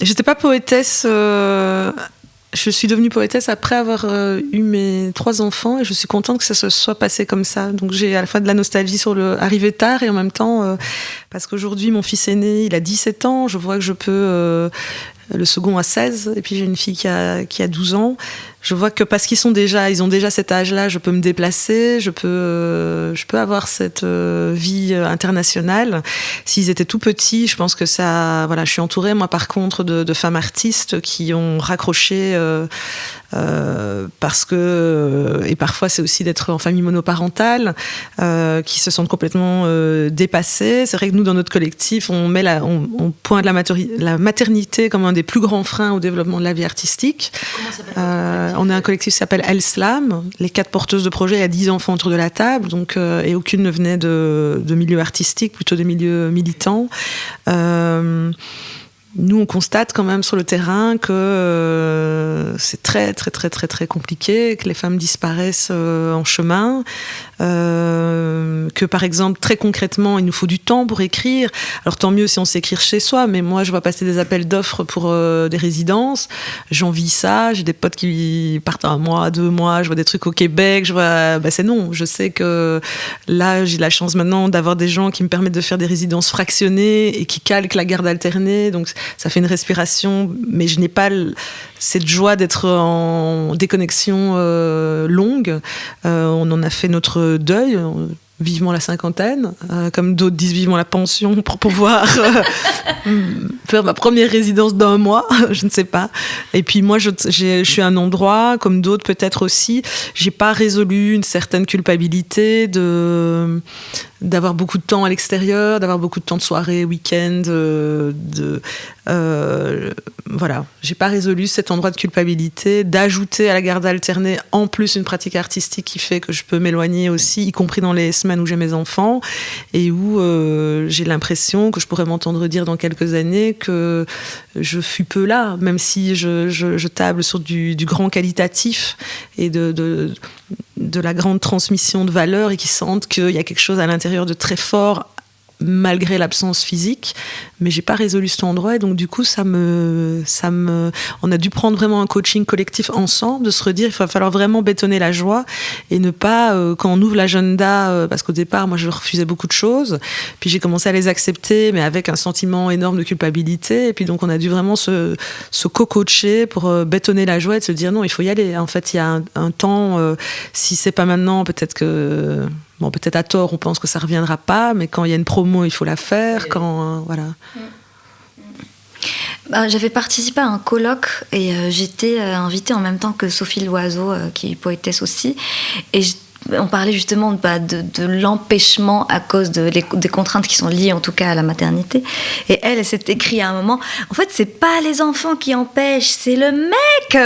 J'étais pas poétesse. Je suis devenue poétesse après avoir eu mes 3 enfants et je suis contente que ça se soit passé comme ça. Donc j'ai à la fois de la nostalgie sur le arrivé tard et en même temps, parce qu'aujourd'hui mon fils aîné, il a 17 ans, je vois que je peux... le second a 16 et puis j'ai une fille qui a 12 ans. Je vois que parce qu'ils ont déjà cet âge-là, je peux me déplacer, je peux avoir cette vie internationale. S'ils étaient tout petits, je pense que ça, voilà, je suis entourée, moi, par contre, de femmes artistes qui ont raccroché parce que, et parfois c'est aussi d'être en famille monoparentale, qui se sentent complètement dépassées. C'est vrai que nous, dans notre collectif, on pointe la maternité comme un des plus grands freins au développement de la vie artistique. Comment s'appelle on a un collectif qui s'appelle El Slam. Les 4 porteuses de projets, il y a 10 enfants autour de la table, donc, et aucune ne venait de milieux artistiques, plutôt des milieux militants. Nous, on constate quand même sur le terrain que c'est très, très, très, très, très compliqué, que les femmes disparaissent en chemin, que par exemple, très concrètement, il nous faut du temps pour écrire. Alors tant mieux si on sait écrire chez soi, mais moi, je vois passer des appels d'offres pour des résidences. J'envie ça. J'ai des potes qui partent 1 mois, 2 mois. Je vois des trucs au Québec. Je vois, c'est non. Je sais que là, j'ai la chance maintenant d'avoir des gens qui me permettent de faire des résidences fractionnées et qui calquent la garde alternée. Donc, ça fait une respiration, mais je n'ai pas cette joie d'être en déconnexion longue. On en a fait notre deuil, vivement la cinquantaine, comme d'autres disent vivement la pension pour pouvoir faire ma première résidence d'1 mois, je ne sais pas. Et puis moi, je suis à un endroit, comme d'autres peut-être aussi, j'ai pas résolu une certaine culpabilité d'avoir beaucoup de temps à l'extérieur, d'avoir beaucoup de temps de soirée, week-end, voilà, j'ai pas résolu cet endroit de culpabilité, d'ajouter à la garde alternée en plus une pratique artistique qui fait que je peux m'éloigner aussi, y compris dans les semaines où j'ai mes enfants et où j'ai l'impression que je pourrais m'entendre dire dans quelques années que je fus peu là, même si je table sur du grand qualitatif et de la grande transmission de valeurs et qui sentent qu'il y a quelque chose à l'intérieur de très fort malgré l'absence physique, mais j'ai pas résolu cet endroit et donc du coup on a dû prendre vraiment un coaching collectif ensemble, de se redire il va falloir vraiment bétonner la joie et ne pas quand on ouvre l'agenda, parce qu'au départ moi je refusais beaucoup de choses, puis j'ai commencé à les accepter mais avec un sentiment énorme de culpabilité et puis donc on a dû vraiment se co-coacher pour bétonner la joie et de se dire non, il faut y aller, en fait il y a un temps, si c'est pas maintenant, peut-être à tort, on pense que ça reviendra pas, mais quand il y a une promo, il faut la faire. Voilà. J'avais participé à un colloque et j'étais invitée en même temps que Sophie Loiseau, qui est poétesse aussi. Et on parlait justement de l'empêchement à cause des contraintes qui sont liées en tout cas à la maternité. Et elle s'est écrit à un moment, en fait c'est pas les enfants qui empêchent, c'est le mec.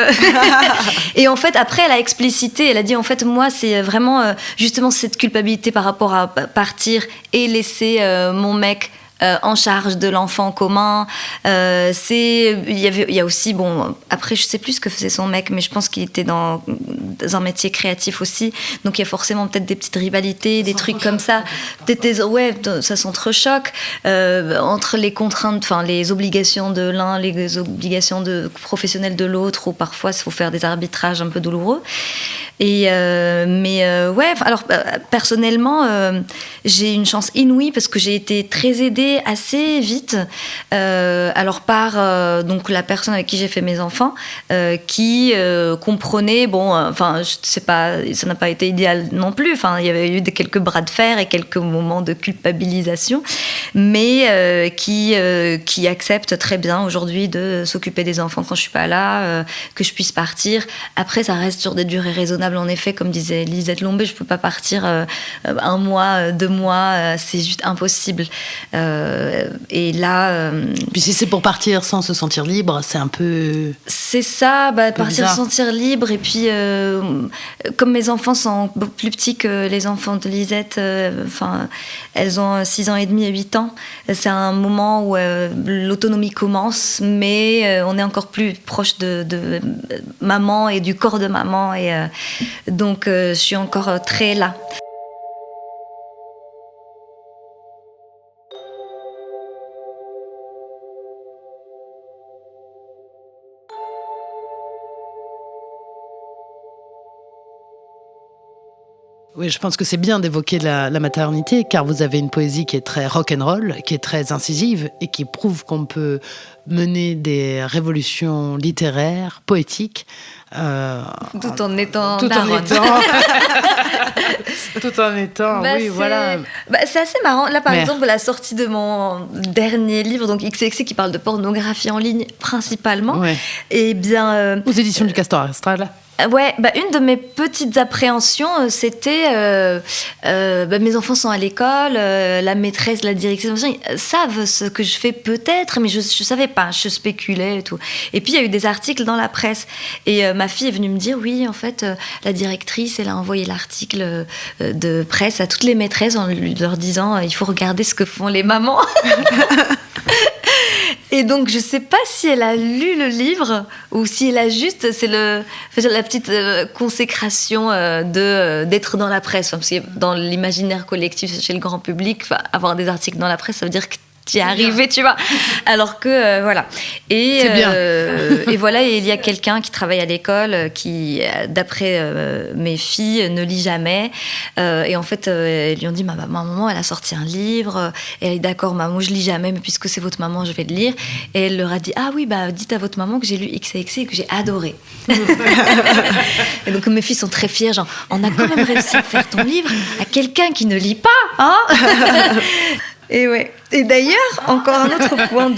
Et en fait après elle a explicité, elle a dit en fait moi c'est vraiment justement cette culpabilité par rapport à partir et laisser mon mec en charge de l'enfant commun. Il y a aussi, bon, après je sais plus ce que faisait son mec, mais je pense qu'il était dans un métier créatif aussi, donc il y a forcément peut-être des petites rivalités, des trucs comme ça, peut-être ça s'entrechoque entre les contraintes, enfin les obligations de l'un, les obligations professionnelles de l'autre, ou parfois il faut faire des arbitrages un peu douloureux. Alors personnellement, j'ai une chance inouïe parce que j'ai été très aidée assez vite, alors par donc la personne avec qui j'ai fait mes enfants, qui comprenait, je sais pas, ça n'a pas été idéal non plus, il y avait eu quelques bras de fer et quelques moments de culpabilisation, mais qui accepte très bien aujourd'hui de s'occuper des enfants quand je suis pas là, que je puisse partir. Après ça reste sur des durées raisonnables en effet, comme disait Lisette Lombé, je peux pas partir 1 mois, 2 mois, c'est juste impossible. Et là... Puis si c'est pour partir sans se sentir libre, c'est un peu... C'est ça, partir bizarre. se sentir libre. Et puis, comme mes enfants sont beaucoup plus petits que les enfants de Lisette, elles ont 6 ans et demi et 8 ans, c'est un moment où l'autonomie commence, mais on est encore plus proche de maman et du corps de maman. Et donc, je suis encore très là. Oui, je pense que c'est bien d'évoquer la maternité, car vous avez une poésie qui est très rock'n'roll, qui est très incisive et qui prouve qu'on peut mener des révolutions littéraires, poétiques. Tout en étant tout daronne. Tout en étant, oui, voilà. C'est assez marrant. Là, par exemple, la sortie de mon dernier livre, donc XXX, qui parle de pornographie en ligne principalement, et bien... aux éditions du Castor Astral. Ouais, une de mes petites appréhensions, c'était mes enfants sont à l'école, la maîtresse, la directrice, savent ce que je fais peut-être, mais je savais pas, je spéculais et tout. Et puis il y a eu des articles dans la presse et ma fille est venue me dire oui, en fait, la directrice, elle a envoyé l'article de presse à toutes les maîtresses en leur disant il faut regarder ce que font les mamans. Et donc, je ne sais pas si elle a lu le livre ou si elle a juste... C'est la petite consécration d'être dans la presse. Parce que dans l'imaginaire collectif chez le grand public, avoir des articles dans la presse, ça veut dire que tu es arrivé, tu vois. Alors que, voilà. Et, c'est bien. Et voilà, et il y a quelqu'un qui travaille à l'école qui, d'après mes filles, ne lit jamais. Et en fait, elles lui ont dit, ma maman, elle a sorti un livre. Et elle est d'accord, maman, je lis jamais, mais puisque c'est votre maman, je vais le lire. Et elle leur a dit, ah oui, dites à votre maman que j'ai lu XXX et que j'ai adoré. Et donc, mes filles sont très fières, genre, on a quand même réussi à faire ton livre à quelqu'un qui ne lit pas, hein. Et ouais. Et d'ailleurs, encore un autre point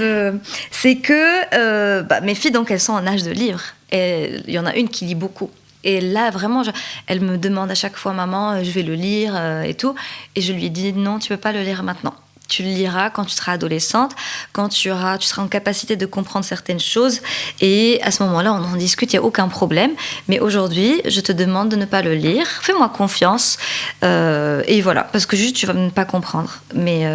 c'est que mes filles, donc, elles sont en âge de lire. Et il y en a une qui lit beaucoup. Et là, vraiment, elle me demande à chaque fois, maman, je vais le lire et tout. Et je lui dis, non, tu peux pas le lire maintenant. Tu le liras quand tu seras adolescente, quand tu seras en capacité de comprendre certaines choses. Et à ce moment-là, on en discute, il n'y a aucun problème. Mais aujourd'hui, je te demande de ne pas le lire. Fais-moi confiance. Et voilà, parce que juste, tu vas ne pas comprendre. Mais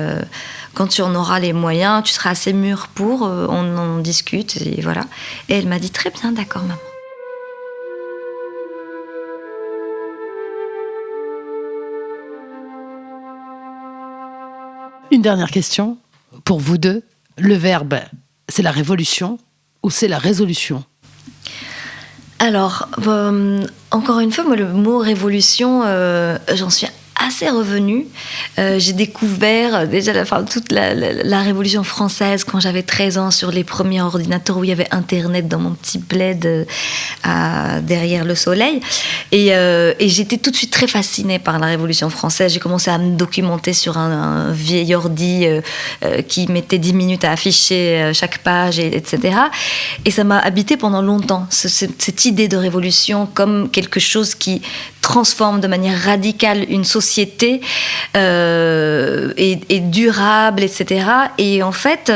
quand tu en auras les moyens, tu seras assez mûr pour, on en discute. Et voilà. Et elle m'a dit, très bien, d'accord, maman. Une dernière question pour vous deux. Le verbe, c'est la révolution ou c'est la résolution ? Alors, encore une fois, moi, le mot révolution, j'en suis assez revenue. J'ai découvert déjà toute la Révolution française quand j'avais 13 ans sur les premiers ordinateurs où il y avait Internet dans mon petit bled derrière le soleil. Et j'étais tout de suite très fascinée par la Révolution française. J'ai commencé à me documenter sur un vieil ordi qui mettait 10 minutes à afficher chaque page, etc. Et ça m'a habité pendant longtemps, cette idée de révolution comme quelque chose qui transforme de manière radicale une société et durable, etc. Et en fait,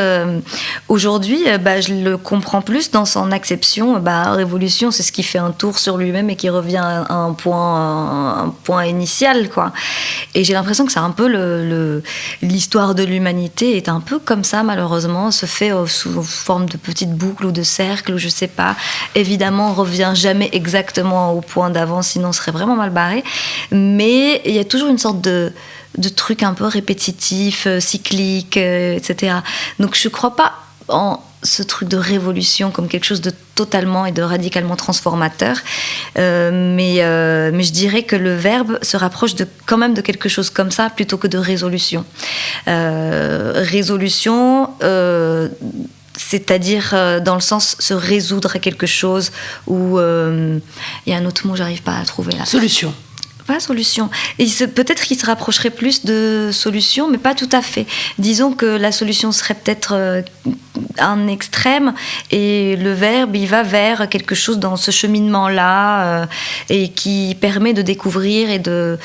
aujourd'hui, je le comprends plus dans son acception. Révolution, c'est ce qui fait un tour sur lui-même et qui revient à un point initial, quoi. Et j'ai l'impression que c'est un peu l'histoire de l'humanité est un peu comme ça, malheureusement, se fait sous forme de petites boucles ou de cercles, ou je sais pas. Évidemment, on revient jamais exactement au point d'avant, sinon on serait vraiment mal barré. Mais il y a toujours une sorte de truc un peu répétitif, cyclique, etc. Donc je crois pas en ce truc de révolution comme quelque chose de totalement et de radicalement transformateur, mais je dirais que le verbe se rapproche quand même de quelque chose comme ça plutôt que de résolution. Résolution, c'est-à-dire dans le sens se résoudre à quelque chose, ou il y a un autre mot, j'arrive pas à trouver là. Solution. Pas solution. Et peut-être qu'il se rapprocherait plus de solution, mais pas tout à fait. Disons que la solution serait peut-être un extrême, et le verbe, il va vers quelque chose dans ce cheminement-là, et qui permet de découvrir et de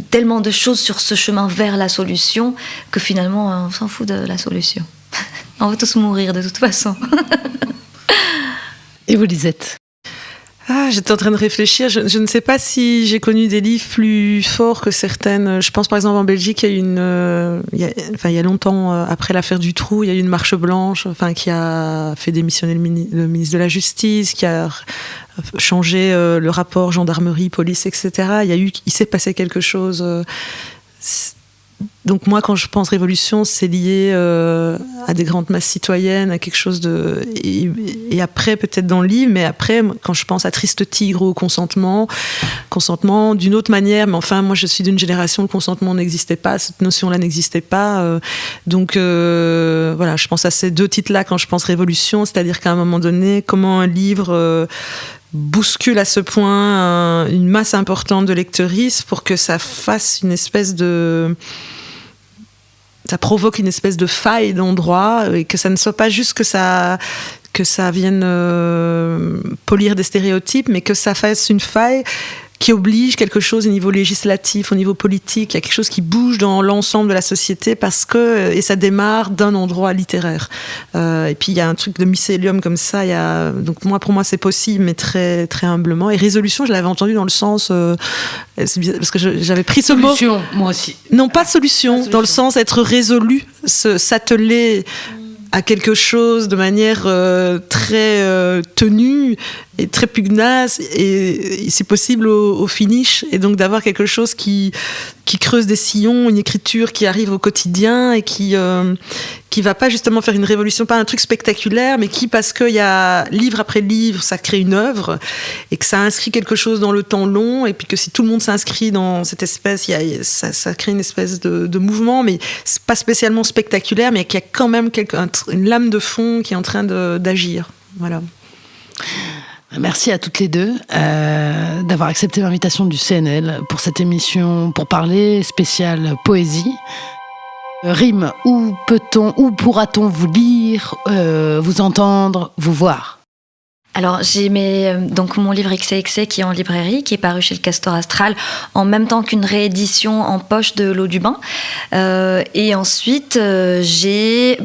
tellement de choses sur ce chemin vers la solution que finalement, on s'en fout de la solution. On va tous mourir de toute façon. Et vous, Lisette ? J'étais en train de réfléchir. Je ne sais pas si j'ai connu des livres plus forts que certaines. Je pense par exemple en Belgique, il y a longtemps, après l'affaire du Trou, il y a eu une marche blanche, qui a fait démissionner le ministre de la Justice, qui a changé le rapport gendarmerie-police, etc. Il s'est passé quelque chose. Donc moi, quand je pense révolution, c'est lié à des grandes masses citoyennes, à quelque chose de... Et après, peut-être dans le livre, mais après, quand je pense à Triste Tigre ou au consentement d'une autre manière, mais enfin, moi, je suis d'une génération où le consentement n'existait pas, cette notion-là n'existait pas. Donc, voilà, je pense à ces deux titres-là quand je pense révolution, c'est-à-dire qu'à un moment donné, comment un livre... bouscule à ce point une masse importante de lecteuristes pour que ça fasse une espèce de... ça provoque une espèce de faille d'endroit, et que ça ne soit pas juste que ça vienne polir des stéréotypes, mais que ça fasse une faille qui oblige quelque chose au niveau législatif, au niveau politique. Il y a quelque chose qui bouge dans l'ensemble de la société et ça démarre d'un endroit littéraire. Et puis il y a un truc de mycélium comme ça. Donc pour moi c'est possible, mais très très humblement. Et résolution, je l'avais entendu dans le sens parce que j'avais pris ce mot. Solution, moi aussi. Non, pas solution, dans le sens être résolu, s'atteler à quelque chose de manière très tenue et très pugnace, et si possible au finish, et donc d'avoir quelque chose qui creuse des sillons, une écriture qui arrive au quotidien et qui va pas justement faire une révolution, pas un truc spectaculaire, mais qui, parce qu'il y a livre après livre, ça crée une œuvre, et que ça inscrit quelque chose dans le temps long, et puis que si tout le monde s'inscrit dans cette espèce, ça crée une espèce de mouvement, mais c'est pas spécialement spectaculaire, mais qu'il y a quand même une lame de fond qui est en train d'agir. Voilà. Merci à toutes les deux d'avoir accepté l'invitation du CNL pour cette émission, pour parler spéciale poésie. Rime, où pourra-t-on vous lire, vous entendre, vous voir ? Alors, j'ai donc mon livre XXX qui est en librairie, qui est paru chez le Castor Astral, en même temps qu'une réédition en poche de L'Eau du Bain. Et ensuite, je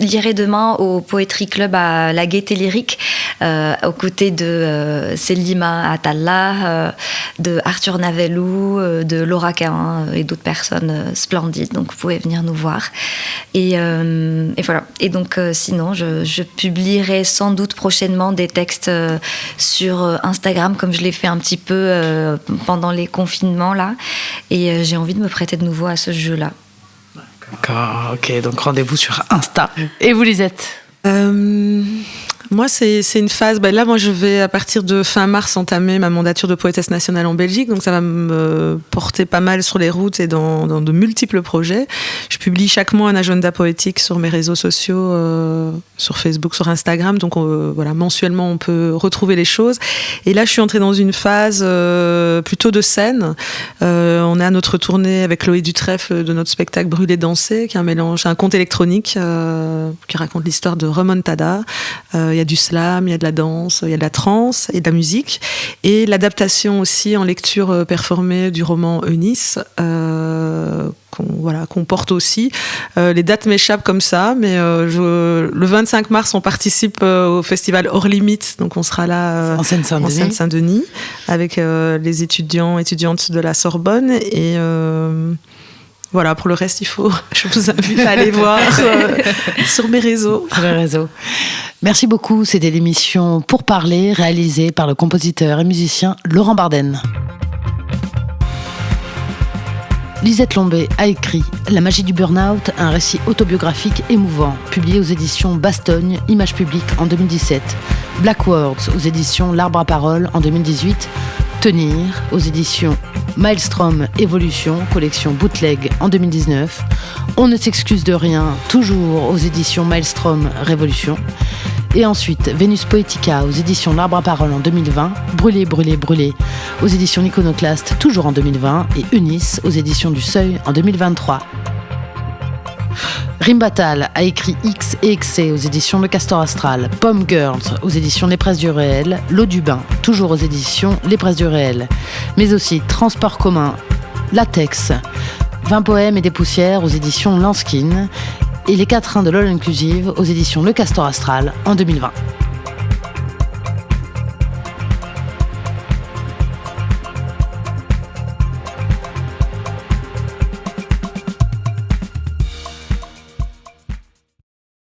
lirai demain au Poetry Club à la Gaîté Lyrique, aux côtés de Selima Atalla, de Arthur Navellou, de Laura Cahin et d'autres personnes splendides. Donc, vous pouvez venir nous voir. Et voilà. Et donc, sinon, je publierai sans doute prochainement des textes sur Instagram, comme je l'ai fait un petit peu pendant les confinements là, et j'ai envie de me prêter de nouveau à ce jeu-là. D'accord, ok, donc rendez-vous sur Insta. Et vous, Lisette? Moi, c'est une phase. Là, moi, je vais à partir de fin mars entamer ma mandature de poétesse nationale en Belgique, donc ça va me porter pas mal sur les routes et dans de multiples projets. Je publie chaque mois un agenda poétique sur mes réseaux sociaux, sur Facebook, sur Instagram. Donc voilà, mensuellement, on peut retrouver les choses. Et là, je suis entrée dans une phase plutôt de scène. On est à notre tournée avec Chloé Dutrèfle de notre spectacle Brûler danser, qui est un mélange, un conte électronique qui raconte l'histoire de Remontada. Il y a du slam, il y a de la danse, il y a de la trance et de la musique. Et l'adaptation aussi en lecture performée du roman Eunice, qu'on porte aussi. Les dates m'échappent comme ça, mais le 25 mars, on participe au festival Hors Limite, donc on sera là en Seine-Saint-Denis, avec les étudiantes de la Sorbonne. Et voilà, pour le reste, je vous invite à aller voir sur mes réseaux. Sur les réseaux. Merci beaucoup. C'était l'émission Pour parler, réalisée par le compositeur et musicien Laurent Barden. Lisette Lombé a écrit La magie du burn-out, un récit autobiographique émouvant, publié aux éditions Bastogne, Images Publiques en 2017. Black Words aux éditions L'Arbre à Parole en 2018. Tenir aux éditions Maelstrom Évolution, collection Bootleg en 2019. On ne s'excuse de rien, toujours aux éditions Maelstrom Révolution. Et ensuite, Vénus Poetica aux éditions L'Arbre à Parole en 2020, Brûler, brûler, brûler aux éditions L'Iconoclaste, toujours en 2020, et Eunice aux éditions du Seuil en 2023. Rimbatal a écrit X et Excès aux éditions Le Castor Astral, Pomme Girls aux éditions Les Presses du Réel, L'Eau du Bain, toujours aux éditions Les Presses du Réel, mais aussi Transport commun, Latex, 20 poèmes et des poussières aux éditions Lanskin, et Les Quatrains de l'All Inclusive aux éditions Le Castor Astral en 2020.